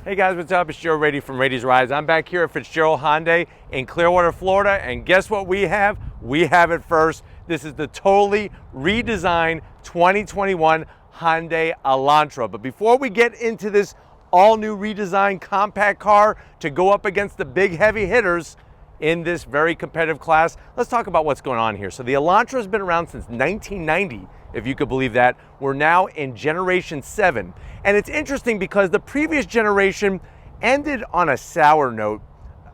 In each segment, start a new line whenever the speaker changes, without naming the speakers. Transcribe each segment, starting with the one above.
Hey guys, what's up? It's Joe Rady from Rady's Rides. I'm back here at Fitzgerald Hyundai in Clearwater, Florida, and guess what we have? We have it first. This is the totally redesigned 2021 Hyundai Elantra. But before we get into this all-new redesigned compact car to go up against the big heavy hitters in this very competitive class, let's talk about what's going on here. So the Elantra has been around since 1990, if you could believe that. We're now in generation 7. And it's interesting because the previous generation ended on a sour note.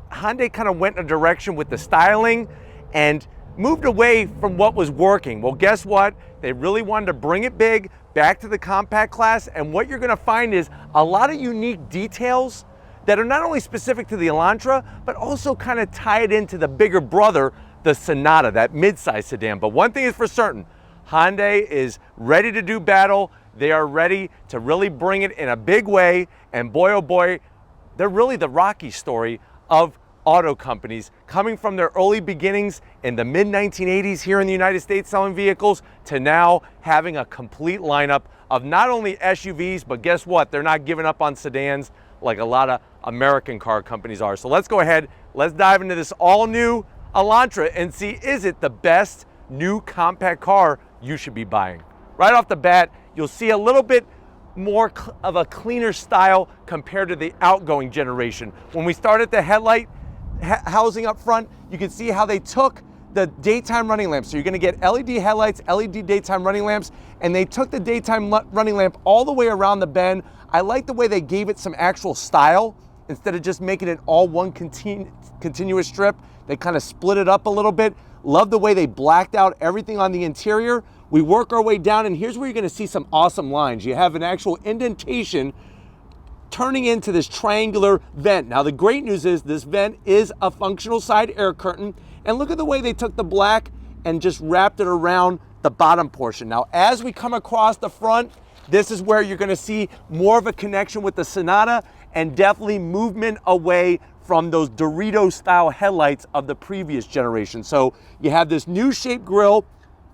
Hyundai kind of went in a direction with the styling and moved away from what was working. Well, guess what? They really wanted to bring it big back to the compact class, and what you're gonna find is a lot of unique details that are not only specific to the Elantra, but also kind of tie it into the bigger brother, the Sonata, that mid-size sedan. But one thing is for certain, Hyundai is ready to do battle. They are ready to really bring it in a big way, and boy oh boy, they're really the Rocky story of auto companies, coming from their early beginnings in the mid-1980s here in the United States selling vehicles to now having a complete lineup of not only SUVs, but guess what? They're not giving up on sedans like a lot of American car companies are. So let's go ahead, let's dive into this all-new Elantra and see, is it the best new compact car you should be buying? Right off the bat, you'll see a little bit more of a cleaner style compared to the outgoing generation. When we started the headlight housing up front, you can see how they took the daytime running lamps. So you're gonna get LED headlights, LED daytime running lamps, and they took the daytime running lamp all the way around the bend. I like the way they gave it some actual style. Instead of just making it all one continuous strip, they kind of split it up a little bit. Love the way they blacked out everything on the interior. We work our way down, and here's where you're gonna see some awesome lines. You have an actual indentation turning into this triangular vent. Now the great news is this vent is a functional side air curtain, and look at the way they took the black and just wrapped it around the bottom portion. Now as we come across the front, this is where you're gonna see more of a connection with the Sonata and definitely movement away from those Dorito style headlights of the previous generation. So you have this new shaped grille,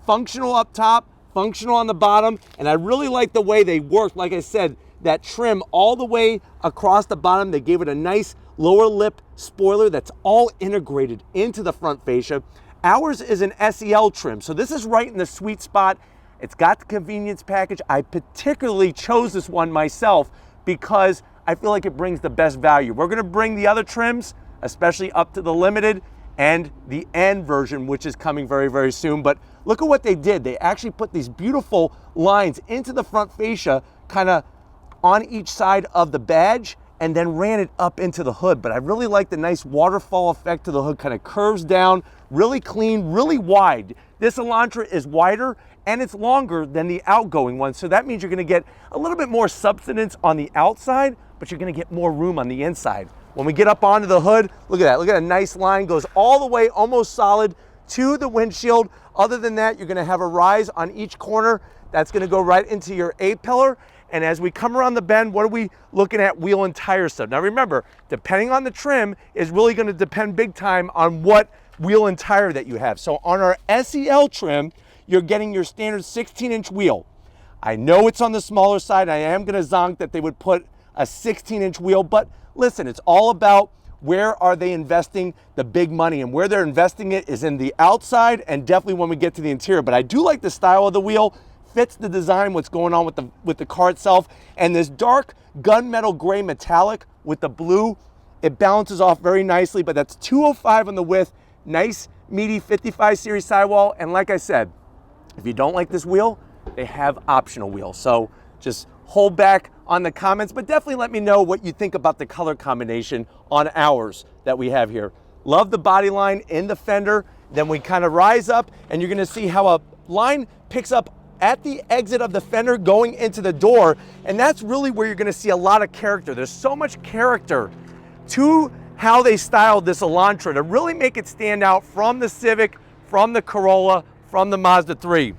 functional up top, functional on the bottom, and I really like the way they worked. Like I said, that trim all the way across the bottom. They gave it a nice lower lip spoiler that's all integrated into the front fascia. Ours is an SEL trim, so this is right in the sweet spot. It's got the convenience package. I particularly chose this one myself because I feel like it brings the best value. We're gonna bring the other trims, especially up to the Limited and the N version, which is coming very, very soon. But look at what they did. They actually put these beautiful lines into the front fascia, kind of on each side of the badge, and then ran it up into the hood. But I really like the nice waterfall effect to the hood, kind of curves down, really clean, really wide. This Elantra is wider and it's longer than the outgoing one. So that means you're gonna get a little bit more substance on the outside, but you're gonna get more room on the inside. When we get up onto the hood, look at that. Look at a nice line, goes all the way almost solid to the windshield. Other than that, you're gonna have a rise on each corner. That's gonna go right into your A-pillar. And as we come around the bend, what are we looking at? Wheel and tire stud. Now remember, depending on the trim is really gonna depend big time on what wheel and tire that you have. So on our SEL trim, you're getting your standard 16-inch wheel. I know it's on the smaller side. I am gonna zonk that they would put a 16-inch wheel, but listen, it's all about where are they investing the big money, and where they're investing it is in the outside and definitely when we get to the interior. But I do like the style of the wheel. Fits the design, what's going on with the car itself, and this dark gunmetal gray metallic with the blue, it balances off very nicely. But that's 205 on the width, nice meaty 55 series sidewall. And like I said, if you don't like this wheel, they have optional wheels. So just hold back on the comments, but definitely let me know what you think about the color combination on ours that we have here. Love the body line in the fender. Then we kind of rise up, and you're gonna see how a line picks up at the exit of the fender going into the door, and that's really where you're gonna see a lot of character. There's so much character to how they styled this Elantra to really make it stand out from the Civic, from the Corolla, from the Mazda 3.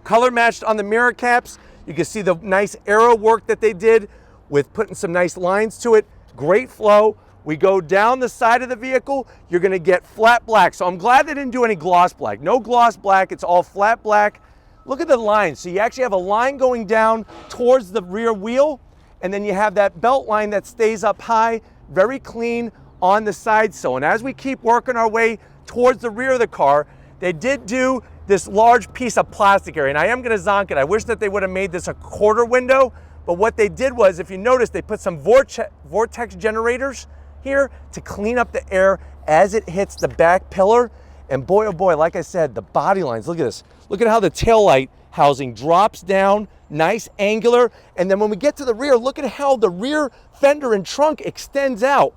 Color matched on the mirror caps. You can see the nice arrow work that they did with putting some nice lines to it. Great flow. We go down the side of the vehicle, you're gonna get flat black. So I'm glad they didn't do any gloss black. No gloss black, it's all flat black. Look at the line. So you actually have a line going down towards the rear wheel, and then you have that belt line that stays up high, very clean on the side sill. And as we keep working our way towards the rear of the car, they did do this large piece of plastic area, and I am gonna zonk it. I wish that they would have made this a quarter window, but what they did was, if you notice, they put some vortex generators here to clean up the air as it hits the back pillar. And boy, oh boy, like I said, the body lines, look at this. Look at how the taillight housing drops down, nice angular. And then when we get to the rear, look at how the rear fender and trunk extends out.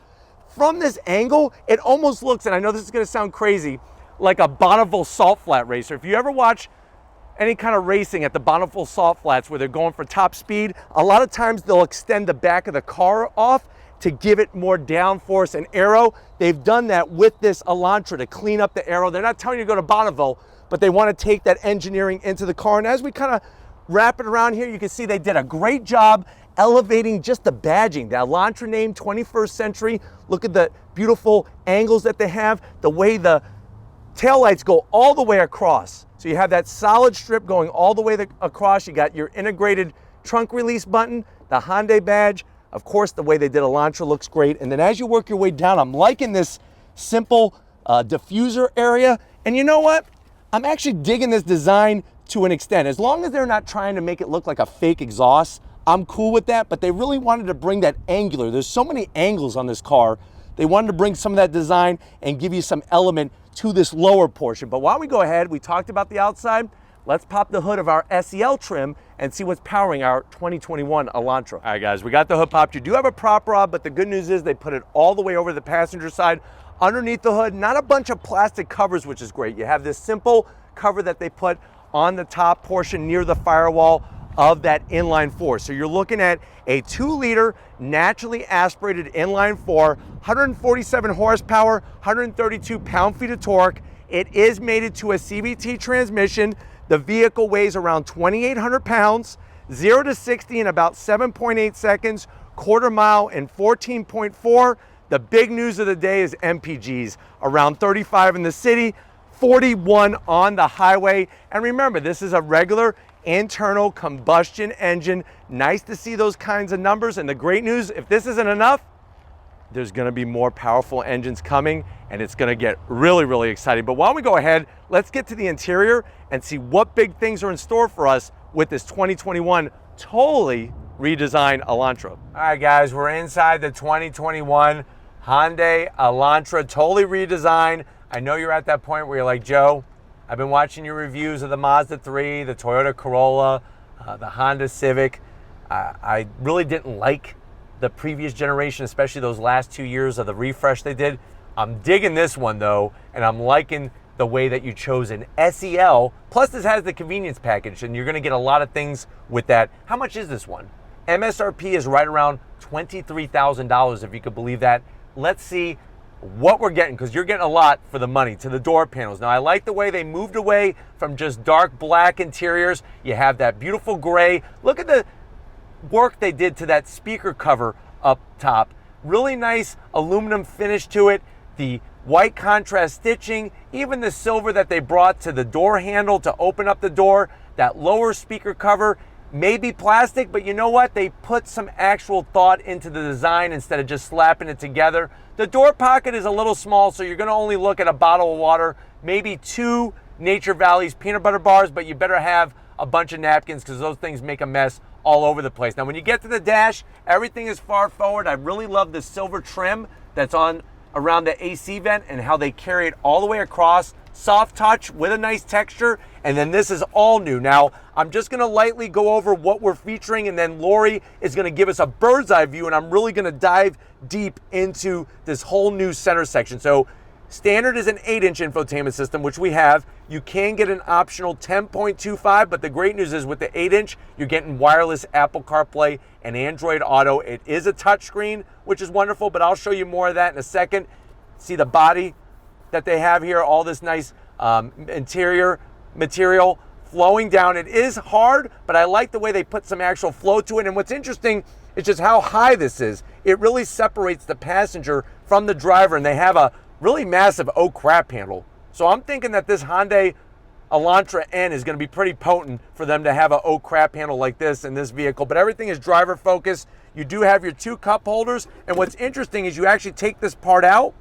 From this angle, it almost looks, and I know this is gonna sound crazy, like a Bonneville salt flat racer. If you ever watch any kind of racing at the Bonneville salt flats where they're going for top speed, a lot of times they'll extend the back of the car off to give it more downforce and aero. They've done that with this Elantra to clean up the aero. They're not telling you to go to Bonneville, but they want to take that engineering into the car. And as we kind of wrap it around here, you can see they did a great job elevating just the badging. The Elantra name, 21st century. Look at the beautiful angles that they have, the way the taillights go all the way across. So you have that solid strip going all the way across. You got your integrated trunk release button, the Hyundai badge. Of course, the way they did Elantra looks great. And then as you work your way down, I'm liking this simple diffuser area. And you know what? I'm actually digging this design to an extent. As long as they're not trying to make it look like a fake exhaust, I'm cool with that. But they really wanted to bring that angular. There's so many angles on this car. They wanted to bring some of that design and give you some element to this lower portion. But while we go ahead, we talked about the outside. Let's pop the hood of our SEL trim and see what's powering our 2021 Elantra. All right, guys, we got the hood popped. You do have a prop rod, but the good news is they put it all the way over the passenger side. Underneath the hood, not a bunch of plastic covers, which is great. You have this simple cover that they put on the top portion near the firewall of that inline four. So you're looking at a 2-liter naturally aspirated inline four, 147 horsepower, 132 pound-feet of torque. It is mated to a CVT transmission. The vehicle weighs around 2,800 pounds, 0 to 60 in about 7.8 seconds, quarter mile in 14.4. The big news of the day is MPGs, around 35 in the city, 41 on the highway. And remember, this is a regular internal combustion engine. Nice to see those kinds of numbers. And the great news, if this isn't enough, there's gonna be more powerful engines coming, and it's gonna get really, really exciting. But while we go ahead, let's get to the interior and see what big things are in store for us with this 2021 totally redesigned Elantra. All right, guys, we're inside the 2021 Hyundai Elantra, totally redesigned. I know you're at that point where you're like, Joe, I've been watching your reviews of the Mazda 3, the Toyota Corolla, the Honda Civic. I really didn't like the previous generation, especially those last 2 years of the refresh they did. I'm digging this one though, and I'm liking the way that you chose an SEL. Plus this has the convenience package, and you're gonna get a lot of things with that. How much is this one? MSRP is right around $23,000, if you could believe that. Let's see what we're getting, because you're getting a lot for the money. To the door panels. Now I like the way they moved away from just dark black interiors. You have that beautiful gray. Look at the work they did to that speaker cover up top. Really nice aluminum finish to it. The white contrast stitching, even the silver that they brought to the door handle to open up the door. That lower speaker cover may be plastic, but you know what? They put some actual thought into the design instead of just slapping it together. The door pocket is a little small, so you're gonna only look at a bottle of water, maybe 2 Nature Valley's peanut butter bars, but you better have a bunch of napkins because those things make a mess all over the place. Now when you get to the dash, everything is far forward. I really love the silver trim that's on around the AC vent and how they carry it all the way across. Soft touch with a nice texture, and then this is all new. Now I'm just gonna lightly go over what we're featuring, and then Lori is gonna give us a bird's eye view, and I'm really gonna dive deep into this whole new center section. So standard is an 8-inch infotainment system, which we have. You can get an optional 10.25, but the great news is with the 8-inch, you're getting wireless Apple CarPlay and Android Auto. It is a touchscreen, which is wonderful, but I'll show you more of that in a second. See the body that they have here, all this nice interior material flowing down. It is hard, but I like the way they put some actual flow to it. And what's interesting is just how high this is. It really separates the passenger from the driver, and they have a really massive oh crap handle. So I'm thinking that this Hyundai Elantra N is going to be pretty potent for them to have a oh crap handle like this in this vehicle, but everything is driver focused. You do have your 2 cup holders, and what's interesting is you actually take this part out,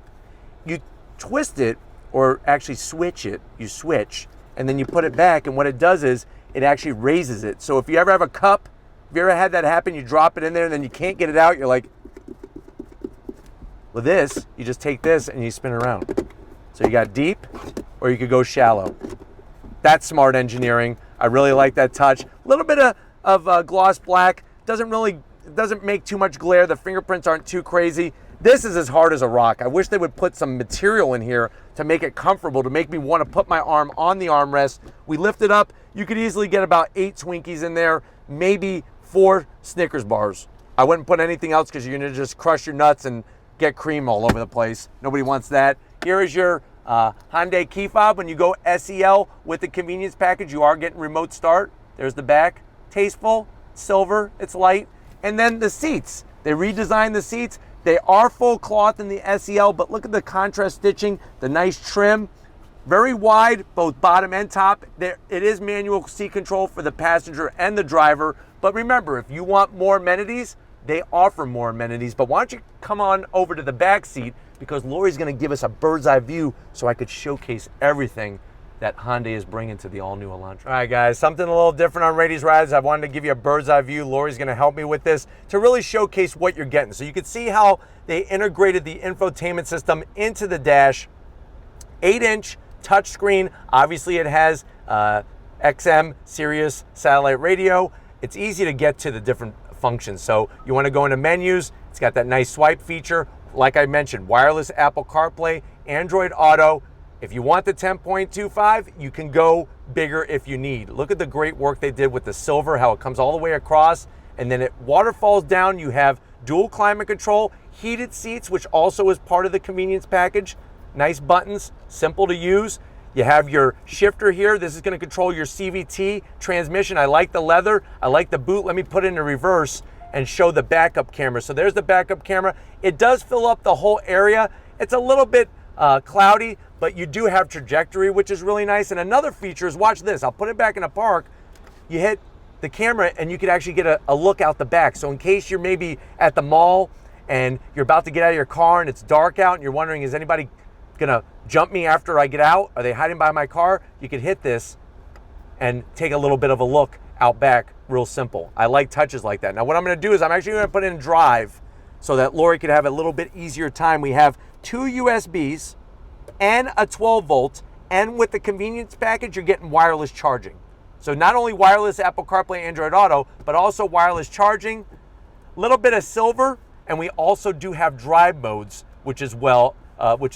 you twist it, or actually switch it, you switch, and then you put it back, and what it does is it actually raises it. So if you ever have a cup, if you ever had that happen, you drop it in there and then you can't get it out, you're like, with this, you just take this and you spin it around. So you got deep, or you could go shallow. That's smart engineering. I really like that touch. A little bit of gloss black, doesn't make too much glare. The fingerprints aren't too crazy. This is as hard as a rock. I wish they would put some material in here to make it comfortable, to make me want to put my arm on the armrest. We lift it up. You could easily get about 8 Twinkies in there, maybe 4 Snickers bars. I wouldn't put anything else because you're going to just crush your nuts and get cream all over the place. Nobody wants that. Here is your Hyundai Key Fob. When you go SEL with the convenience package, you are getting remote start. There's the back. Tasteful, silver, it's light. And then the seats. They redesigned the seats. They are full cloth in the SEL, but look at the contrast stitching, the nice trim. Very wide, both bottom and top. It is manual seat control for the passenger and the driver. But remember, if you want more amenities, they offer more amenities. But why don't you come on over to the back seat, because Lori's going to give us a bird's eye view so I could showcase everything that Hyundai is bringing to the all-new Elantra. All right, guys, something a little different on Rady's Rides. I wanted to give you a bird's eye view. Lori's going to help me with this to really showcase what you're getting. So you can see how they integrated the infotainment system into the dash. 8-inch touchscreen. Obviously, it has XM, Sirius, satellite radio. It's easy to get to the different functions. So you want to go into menus. It's got that nice swipe feature. Like I mentioned, wireless Apple CarPlay, Android Auto. If you want the 10.25, you can go bigger if you need. Look at the great work they did with the silver, how it comes all the way across, and then it waterfalls down. You have dual climate control, heated seats, which also is part of the convenience package. Nice buttons, simple to use. You have your shifter here. This is going to control your CVT transmission. I like the leather. I like the boot. Let me put it in reverse and show the backup camera. So there's the backup camera. It does fill up the whole area. It's a little bit cloudy, but you do have trajectory, which is really nice. And another feature is, watch this. I'll put it back in a park. You hit the camera and you could actually get a look out the back. So in case you're maybe at the mall and you're about to get out of your car and it's dark out and you're wondering, is anybody gonna jump me after I get out? Are they hiding by my car? You could hit this and take a little bit of a look out back. Real simple. I like touches like that. Now what I'm gonna do is I'm actually gonna put in drive so that Lori could have a little bit easier time. We have 2 USBs and a 12 volt, and with the convenience package, you're getting wireless charging. So not only wireless Apple CarPlay Android Auto, but also wireless charging, a little bit of silver, and we also do have drive modes, which is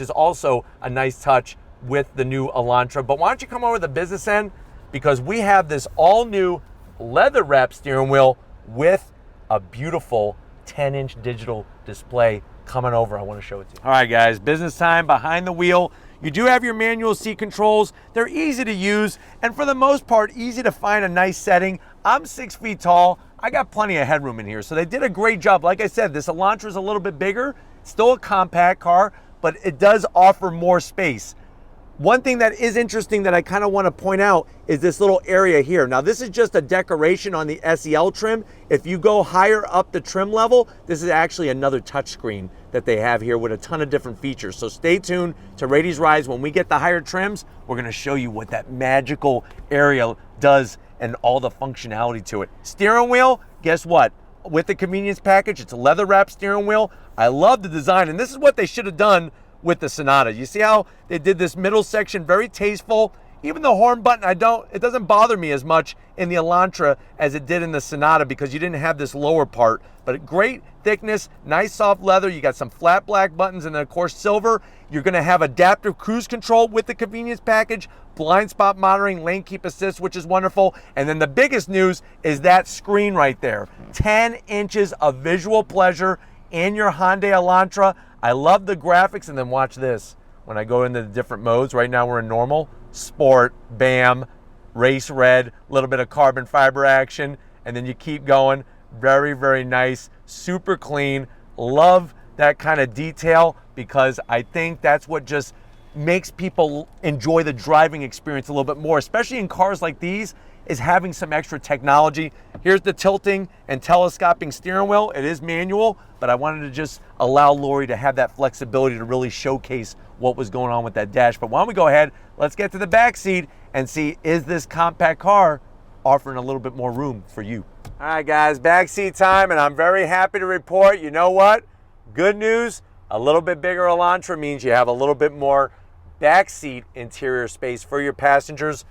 also a nice touch with the new Elantra. But why don't you come over to the business end, because we have this all new leather wrapped steering wheel with a beautiful 10-inch digital display coming over. I want to show it to you. All right, guys, business time behind the wheel. You do have your manual seat controls. They're easy to use, and for the most part, easy to find a nice setting. I'm 6 feet tall. I got plenty of headroom in here, so they did a great job. Like I said, this Elantra is a little bit bigger, still a compact car, but it does offer more space. One thing that is interesting that I kind of want to point out is this little area here. Now, this is just a decoration on the SEL trim. If you go higher up the trim level, this is actually another touchscreen that they have here with a ton of different features. So stay tuned to Rady's Rides. When we get the higher trims, we're going to show you what that magical area does and all the functionality to it. Steering wheel, guess what? With the convenience package, it's a leather wrapped steering wheel. I love the design, and this is what they should have done with the Sonata. You see how they did this middle section, very tasteful. Even the horn button, it doesn't bother me as much in the Elantra as it did in the Sonata because you didn't have this lower part. But great thickness, nice soft leather. You got some flat black buttons and then of course silver. You're gonna have adaptive cruise control with the convenience package, blind spot monitoring, lane keep assist, which is wonderful. And then the biggest news is that screen right there. 10 inches of visual pleasure in your Hyundai Elantra. I love the graphics, and then watch this. When I go into the different modes, right now we're in normal, sport, bam, race red, a little bit of carbon fiber action, and then you keep going. Very, very nice, super clean. Love that kind of detail because I think that's what just makes people enjoy the driving experience a little bit more, especially in cars like these, is having some extra technology. Here's the tilting and telescoping steering wheel. It is manual, but I wanted to just allow Lori to have that flexibility to really showcase what was going on with that dash. But why don't we go ahead, let's get to the back seat and see, is this compact car offering a little bit more room for you? All right, guys, back seat time, and I'm very happy to report, you know what? Good news, a little bit bigger Elantra means you have a little bit more backseat interior space for your passengers.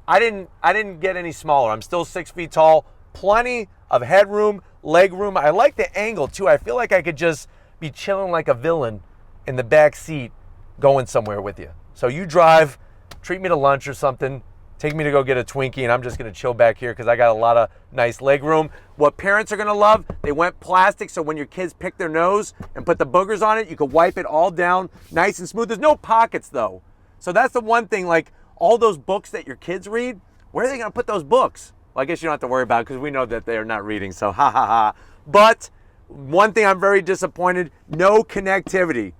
I didn't get any smaller. I'm still 6 feet tall, plenty of headroom, leg room. I like the angle too. I feel like I could just be chilling like a villain in the back seat going somewhere with you. So you drive, treat me to lunch or something, take me to go get a Twinkie, and I'm just gonna chill back here because I got a lot of nice leg room. What parents are gonna love, they went plastic, so when your kids pick their nose and put the boogers on it, you can wipe it all down nice and smooth. There's no pockets though. So that's the one thing, like all those books that your kids read, where are they gonna put those books? Well, I guess you don't have to worry about it because we know that they're not reading, so ha ha ha. But one thing I'm very disappointed, no connectivity.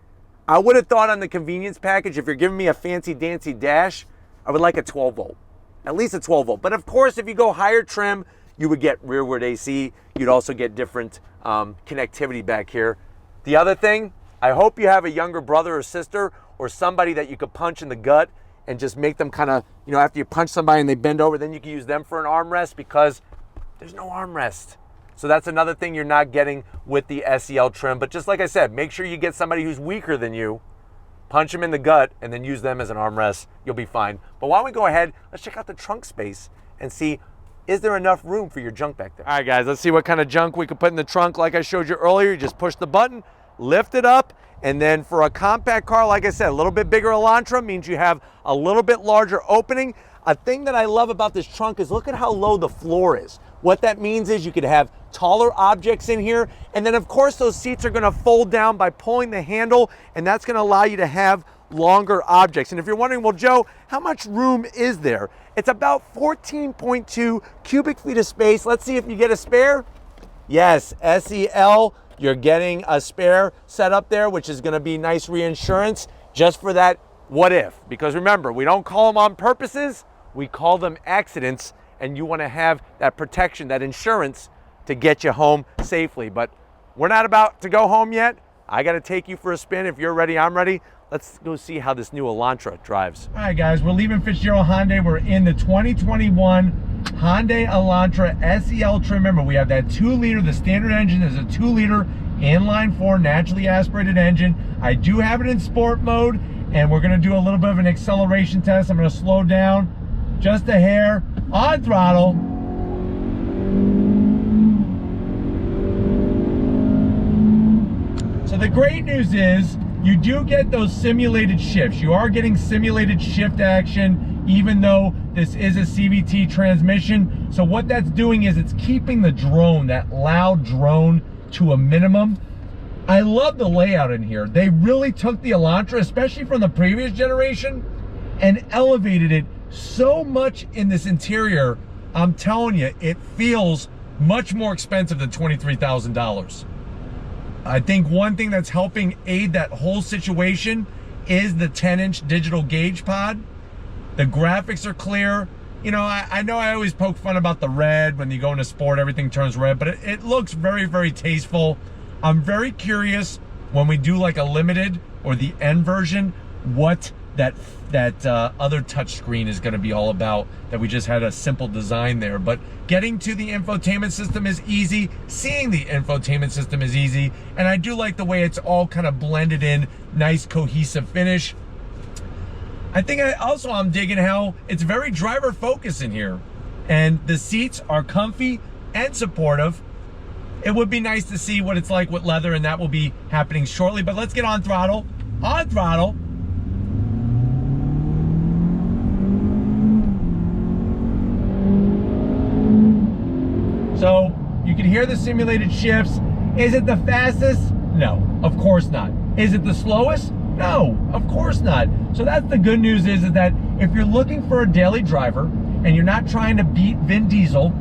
I would have thought on the convenience package, if you're giving me a fancy dancy dash, I would like a 12 volt. At least a 12 volt. But of course, if you go higher trim, you would get rearward AC. You'd also get different connectivity back here. The other thing, I hope you have a younger brother or sister or somebody that you could punch in the gut and just make them kind of, you know, after you punch somebody and they bend over, then you can use them for an armrest because there's no armrest. So that's another thing you're not getting with the SEL trim. But just like I said, make sure you get somebody who's weaker than you, punch them in the gut, and then use them as an armrest. You'll be fine. But why don't we go ahead, let's check out the trunk space and see, is there enough room for your junk back there? All right, guys, let's see what kind of junk we could put in the trunk. Like I showed you earlier, you just push the button, lift it up, and then for a compact car, like I said, a little bit bigger Elantra means you have a little bit larger opening. A thing that I love about this trunk is look at how low the floor is. What that means is you could have taller objects in here, and then of course those seats are gonna fold down by pulling the handle, and that's gonna allow you to have longer objects. And if you're wondering, well, Joe, how much room is there? It's about 14.2 cubic feet of space. Let's see if you get a spare. Yes, SEL, you're getting a spare set up there, which is gonna be nice reinsurance just for that what if. Because remember, we don't call them on purposes, we call them accidents, and you wanna have that protection, that insurance to get you home safely. But we're not about to go home yet. I gotta take you for a spin. If you're ready, I'm ready. Let's go see how this new Elantra drives. All right, guys, we're leaving Fitzgerald Hyundai. We're in the 2021 Hyundai Elantra SEL trim. Remember, we have that 2-liter, the standard engine is a 2-liter inline-4 naturally aspirated engine. I do have it in sport mode, and we're gonna do a little bit of an acceleration test. I'm gonna slow down just a hair on throttle. So the great news is you do get those simulated shifts. You are getting simulated shift action, even though this is a CVT transmission. So what that's doing is it's keeping the drone, that loud drone, to a minimum. I love the layout in here. They really took the Elantra, especially from the previous generation, and elevated it so much in this interior. I'm telling you, it feels much more expensive than $23,000. I think one thing that's helping aid that whole situation is the 10-inch digital gauge pod. The graphics are clear. You know I always poke fun about the red. When you go into sport, everything turns red, but it looks very, very tasteful. I'm very curious when we do like a limited or the N version, what that other touchscreen is going to be all about, that we just had a simple design there. But getting to the infotainment system is easy, seeing the infotainment system is easy, and I do like the way it's all kind of blended in, nice cohesive finish. I think I'm digging how it's very driver focused in here, and the seats are comfy and supportive. It would be nice to see what it's like with leather, and that will be happening shortly. But let's get on throttle. On throttle. So you can hear the simulated shifts. Is it the fastest? No, of course not. Is it the slowest? No, of course not. So that's the good news is that if you're looking for a daily driver and you're not trying to beat Vin Diesel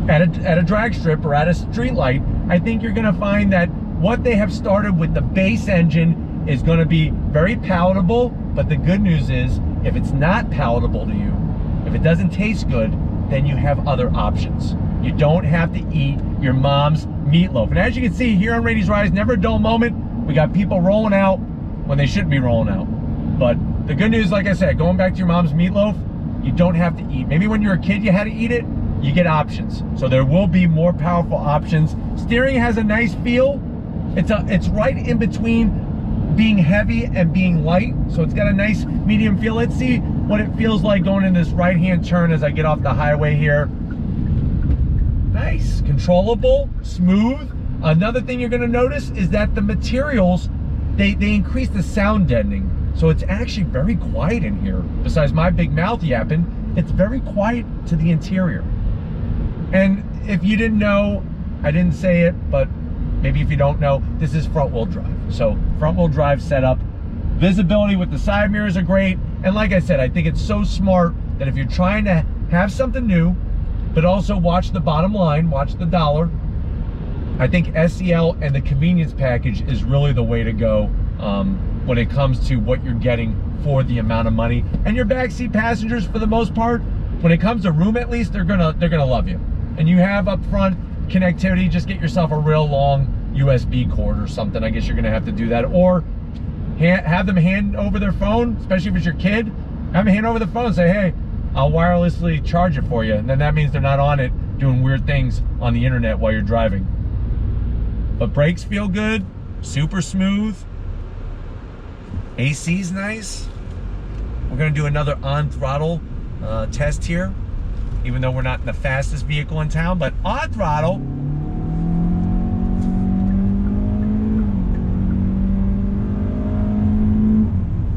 at a drag strip or at a street light, I think you're gonna find that what they have started with the base engine is going to be very palatable, but the good news is if it's not palatable to you, if it doesn't taste good, then you have other options. You don't have to eat your mom's meatloaf. And as you can see here on Rady's Rise, never a dull moment. We got people rolling out when they shouldn't be rolling out. But the good news, like I said, going back to your mom's meatloaf, you don't have to eat. Maybe when you were a kid you had to eat it, you get options. So there will be more powerful options. Steering has a nice feel. It's right in between being heavy and being light. So it's got a nice medium feel. Let's see what it feels like going in this right-hand turn as I get off the highway here. Nice, controllable, smooth. Another thing you're gonna notice is that the materials, they increase the sound deadening. So it's actually very quiet in here. Besides my big mouth yapping, it's very quiet to the interior. And if you didn't know, I didn't say it, but maybe if you don't know, this is front wheel drive. So front wheel drive setup. Visibility with the side mirrors are great. And like I said, I think it's so smart that if you're trying to have something new, but also watch the bottom line, watch the dollar, I think SEL and the convenience package is really the way to go when it comes to what you're getting for the amount of money. And your backseat passengers, for the most part, when it comes to room at least, they're gonna love you. And you have up front connectivity. Just get yourself a real long USB cord or something. I guess you're gonna have to do that, or have them hand over their phone, especially if it's your kid. Have them hand over the phone and say, hey, I'll wirelessly charge it for you. And then that means they're not on it doing weird things on the internet while you're driving. But brakes feel good, super smooth. AC's nice. We're gonna do another on throttle test here, even though we're not in the fastest vehicle in town, but on throttle.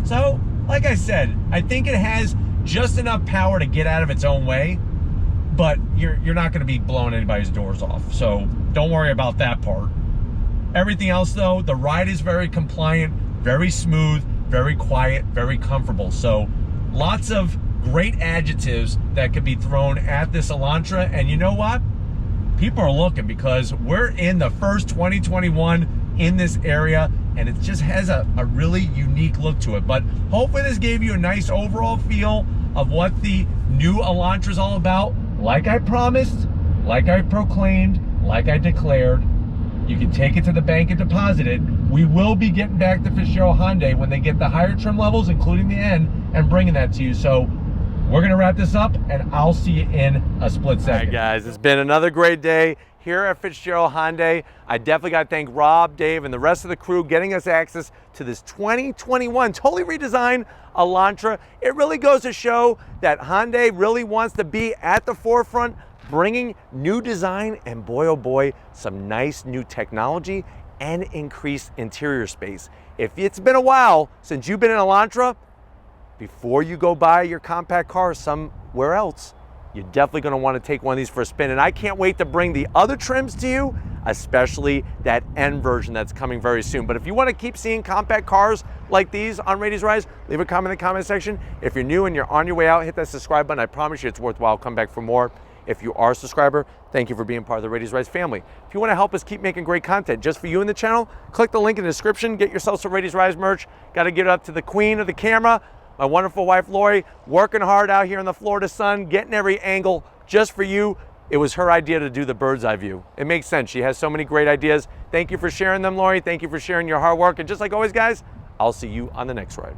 So, like I said, I think it has just enough power to get out of its own way, but you're not gonna be blowing anybody's doors off. So don't worry about that part. Everything else though, the ride is very compliant, very smooth, very quiet, very comfortable. So lots of great adjectives that could be thrown at this Elantra. And you know what? People are looking, because we're in the first 2021 in this area, and it just has a really unique look to it. But hopefully this gave you a nice overall feel of what the new Elantra is all about. Like I promised, like I proclaimed, like I declared, you can take it to the bank and deposit it. We will be getting back to Fitzgerald Hyundai when they get the higher trim levels, including the N, and bringing that to you. So we're gonna wrap this up, and I'll see you in a split second. All right, guys, it's been another great day here at Fitzgerald Hyundai. I definitely got to thank Rob, Dave, and the rest of the crew getting us access to this 2021 totally redesigned Elantra. It really goes to show that Hyundai really wants to be at the forefront, bringing new design and, boy oh boy, some nice new technology and increased interior space. If it's been a while since you've been in Elantra, before you go buy your compact car somewhere else, you're definitely gonna wanna take one of these for a spin. And I can't wait to bring the other trims to you, especially that N version that's coming very soon. But if you wanna keep seeing compact cars like these on Rady's Rise, leave a comment in the comment section. If you're new and you're on your way out, hit that subscribe button. I promise you it's worthwhile. Come back for more. If you are a subscriber, thank you for being part of the Rady's Rise family. If you want to help us keep making great content just for you in the channel, click the link in the description, get yourself some Rady's Rise merch. Got to give it up to the queen of the camera, my wonderful wife, Lori, working hard out here in the Florida sun, getting every angle just for you. It was her idea to do the bird's eye view. It makes sense. She has so many great ideas. Thank you for sharing them, Lori. Thank you for sharing your hard work. And just like always, guys, I'll see you on the next ride.